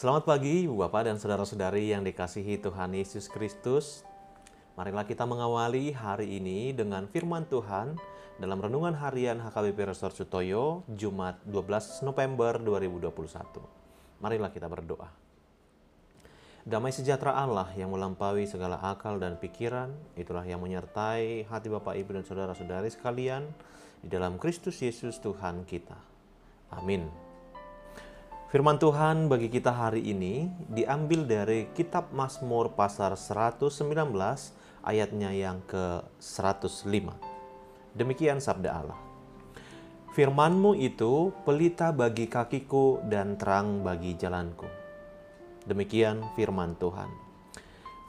Selamat pagi, Bapak dan saudara-saudari yang dikasihi Tuhan Yesus Kristus. Marilah kita mengawali hari ini dengan firman Tuhan dalam Renungan Harian HKBP Resor Sutoyo, Jumat 12 November 2021. Marilah kita berdoa. Damai sejahtera Allah yang melampaui segala akal dan pikiran, itulah yang menyertai hati Bapak, Ibu, dan saudara-saudari sekalian di dalam Kristus Yesus Tuhan kita. Amin. Firman Tuhan bagi kita hari ini diambil dari kitab Mazmur pasal 119 ayatnya yang ke-105. Demikian sabda Allah. Firman-Mu itu pelita bagi kakiku dan terang bagi jalanku. Demikian firman Tuhan.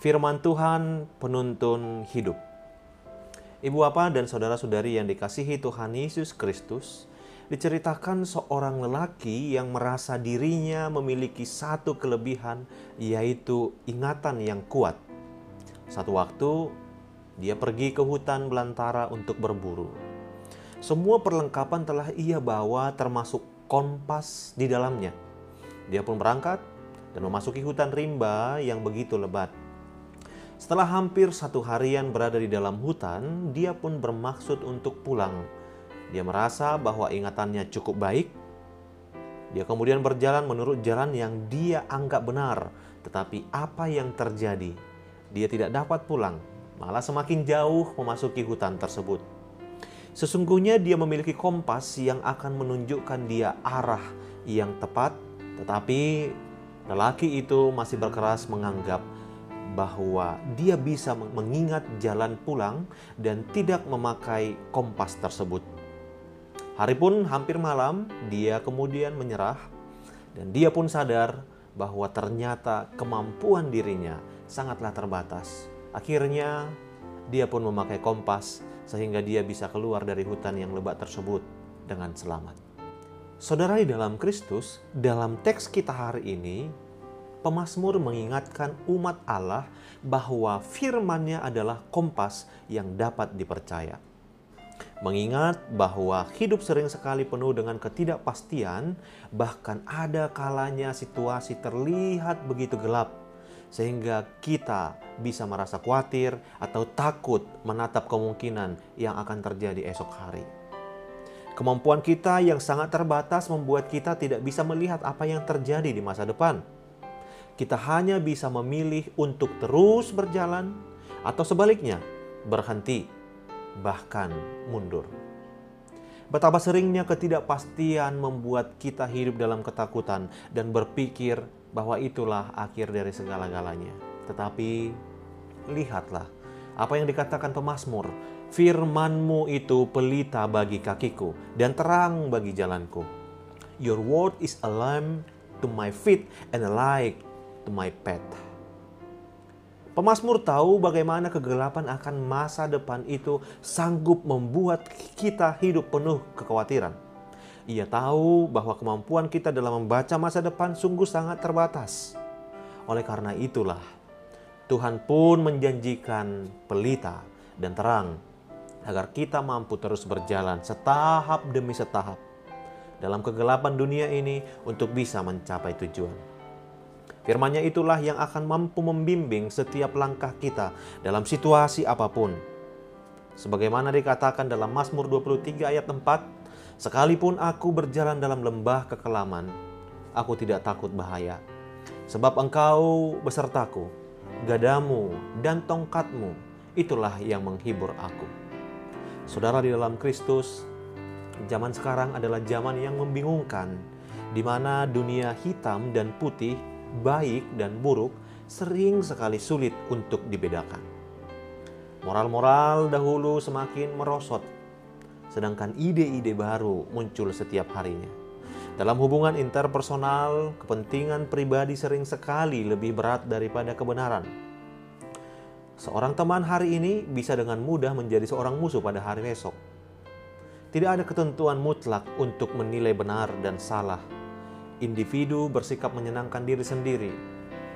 Firman Tuhan penuntun hidup. Ibu bapak dan saudara-saudari yang dikasihi Tuhan Yesus Kristus, diceritakan seorang lelaki yang merasa dirinya memiliki satu kelebihan, yaitu ingatan yang kuat. Satu waktu, dia pergi ke hutan belantara untuk berburu. Semua perlengkapan telah ia bawa, termasuk kompas di dalamnya. Dia pun berangkat dan memasuki hutan rimba yang begitu lebat. Setelah hampir satu harian berada di dalam hutan, dia pun bermaksud untuk pulang. Dia merasa bahwa ingatannya cukup baik. Dia kemudian berjalan menurut jalan yang dia anggap benar. Tetapi apa yang terjadi? Dia tidak dapat pulang, malah semakin jauh memasuki hutan tersebut. Sesungguhnya dia memiliki kompas yang akan menunjukkan dia arah yang tepat. Tetapi lelaki itu masih berkeras menganggap bahwa dia bisa mengingat jalan pulang dan tidak memakai kompas tersebut. Hari pun hampir malam, dia kemudian menyerah dan dia pun sadar bahwa ternyata kemampuan dirinya sangatlah terbatas. Akhirnya dia pun memakai kompas sehingga dia bisa keluar dari hutan yang lebat tersebut dengan selamat. Saudara di dalam Kristus, dalam teks kita hari ini, pemazmur mengingatkan umat Allah bahwa firman-Nya adalah kompas yang dapat dipercaya. Mengingat bahwa hidup sering sekali penuh dengan ketidakpastian, bahkan ada kalanya situasi terlihat begitu gelap, sehingga kita bisa merasa khawatir atau takut menatap kemungkinan yang akan terjadi esok hari. Kemampuan kita yang sangat terbatas membuat kita tidak bisa melihat apa yang terjadi di masa depan. Kita hanya bisa memilih untuk terus berjalan atau sebaliknya berhenti, bahkan mundur. Betapa seringnya ketidakpastian membuat kita hidup dalam ketakutan dan berpikir bahwa itulah akhir dari segala-galanya. Tetapi lihatlah apa yang dikatakan pemazmur. Firman-Mu itu pelita bagi kakiku dan terang bagi jalanku. Your word is a lamp to my feet and a light to my path. Pemazmur tahu bagaimana kegelapan akan masa depan itu sanggup membuat kita hidup penuh kekhawatiran. Ia tahu bahwa kemampuan kita dalam membaca masa depan sungguh sangat terbatas. Oleh karena itulah, Tuhan pun menjanjikan pelita dan terang agar kita mampu terus berjalan setahap demi setahap dalam kegelapan dunia ini untuk bisa mencapai tujuan. Firman-Nya itulah yang akan mampu membimbing setiap langkah kita dalam situasi apapun. Sebagaimana dikatakan dalam Mazmur 23 ayat 4, sekalipun aku berjalan dalam lembah kekelaman, aku tidak takut bahaya. Sebab Engkau besertaku, gadamu dan tongkatmu, itulah yang menghibur aku. Saudara di dalam Kristus, zaman sekarang adalah zaman yang membingungkan, di mana dunia hitam dan putih, baik dan buruk sering sekali sulit untuk dibedakan. Moral-moral dahulu semakin merosot, sedangkan ide-ide baru muncul setiap harinya. Dalam hubungan interpersonal, kepentingan pribadi sering sekali lebih berat daripada kebenaran. Seorang teman hari ini bisa dengan mudah menjadi seorang musuh pada hari esok. Tidak ada ketentuan mutlak untuk menilai benar dan salah. Individu bersikap menyenangkan diri sendiri,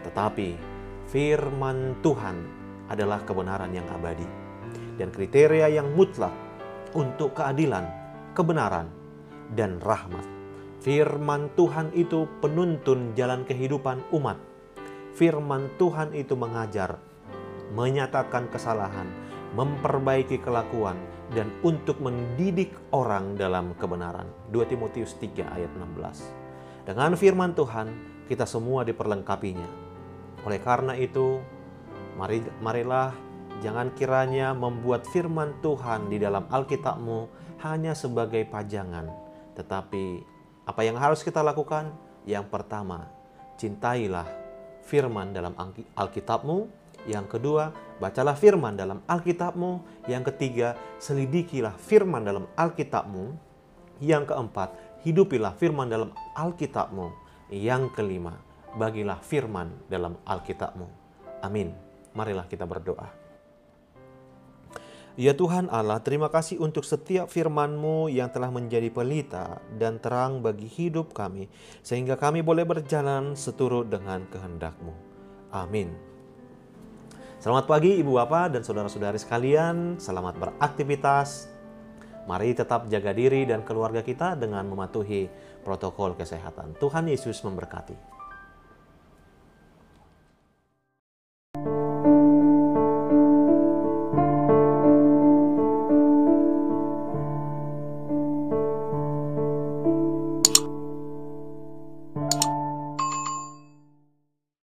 tetapi firman Tuhan adalah kebenaran yang abadi dan kriteria yang mutlak untuk keadilan, kebenaran, dan rahmat. Firman Tuhan itu penuntun jalan kehidupan umat. Firman Tuhan itu mengajar, menyatakan kesalahan, memperbaiki kelakuan, dan untuk mendidik orang dalam kebenaran. 2 Timotius 3 ayat 16. Dengan firman Tuhan, kita semua diperlengkapinya. Oleh karena itu, marilah jangan kiranya membuat firman Tuhan di dalam Alkitabmu hanya sebagai pajangan. Tetapi apa yang harus kita lakukan? Yang pertama, cintailah firman dalam Alkitabmu. Yang kedua, bacalah firman dalam Alkitabmu. Yang ketiga, selidikilah firman dalam Alkitabmu. Yang keempat, hidupilah firman dalam Alkitabmu. Yang kelima, bagilah firman dalam Alkitabmu. Amin. Marilah kita berdoa. Ya Tuhan Allah, terima kasih untuk setiap firman-Mu yang telah menjadi pelita dan terang bagi hidup kami, sehingga kami boleh berjalan seturut dengan kehendak-Mu. Amin. Selamat pagi Ibu Bapak dan saudara-saudari sekalian, selamat beraktivitas. Mari tetap jaga diri dan keluarga kita dengan mematuhi protokol kesehatan. Tuhan Yesus memberkati.